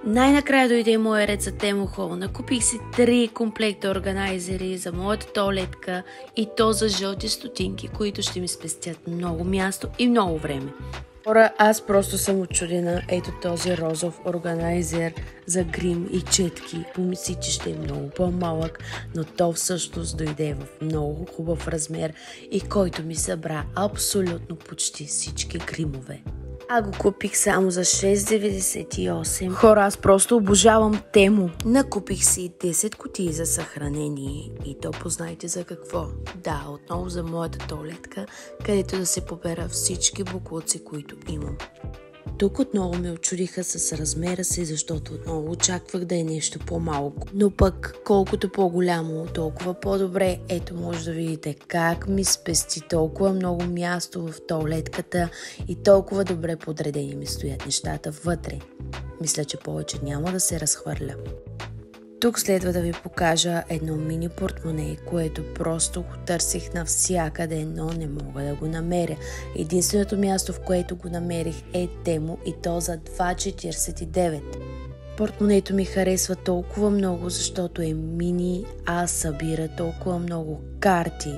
Най-накрая дойде моя ред за Temu Hall. Накупих си 3 комплекта органайзери за моята тоалетка и то за жълти стотинки, които ще ми спестят много място и много време. Хора, аз просто съм учудена. Ето този розов органайзер за грим и четки. Помисли, че ще е много по-малък, но то всъщност дойде в много хубав размер и който ми събра абсолютно почти всички гримове. А го купих само за 6,98. Хора, аз просто обожавам Тему. Накупих си 10 кутии за съхранение и то познайте за какво. Да, отново за моята тоалетка, където да се побера всички боклуци, които имам. Тук отново ме очудиха с размера си, защото отново очаквах да е нещо по-малко. Но пък, колкото по-голямо, толкова по-добре. Ето може да видите как ми спести толкова много място в тоалетката и толкова добре подредени ми стоят нещата вътре. Мисля, че повече няма да се разхвърля. Тук следва да ви покажа едно мини портмоне, което просто го търсих навсякъде, но не мога да го намеря. Единственото място, в което го намерих е Тему и то за 2,49. Портмонето ми харесва толкова много, защото е мини, а събира толкова много карти,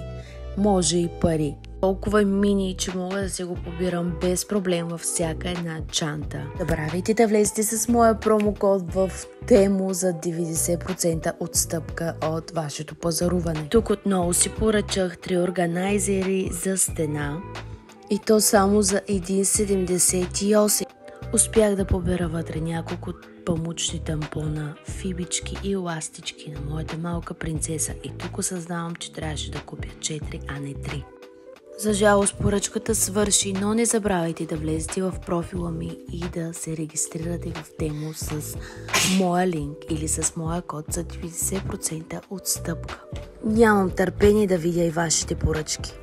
може и пари. Толкова мини, че мога да се го побирам без проблем във всяка една чанта. Забравяйте да влезете с моя промокод в Тему за 90% отстъпка от вашето пазаруване. Тук отново си поръчах 3 органайзери за стена и то само за 1,78. Успях да побера вътре няколко памучни тампона, фибички и ластички на моята малка принцеса и тук осъзнавам, че трябваше да купя 4, а не 3. За жалост поръчката свърши, но не забравяйте да влезете в профила ми и да се регистрирате в Тему с моя линк или с моя код за 90% отстъпка. Нямам търпение да видя и вашите поръчки.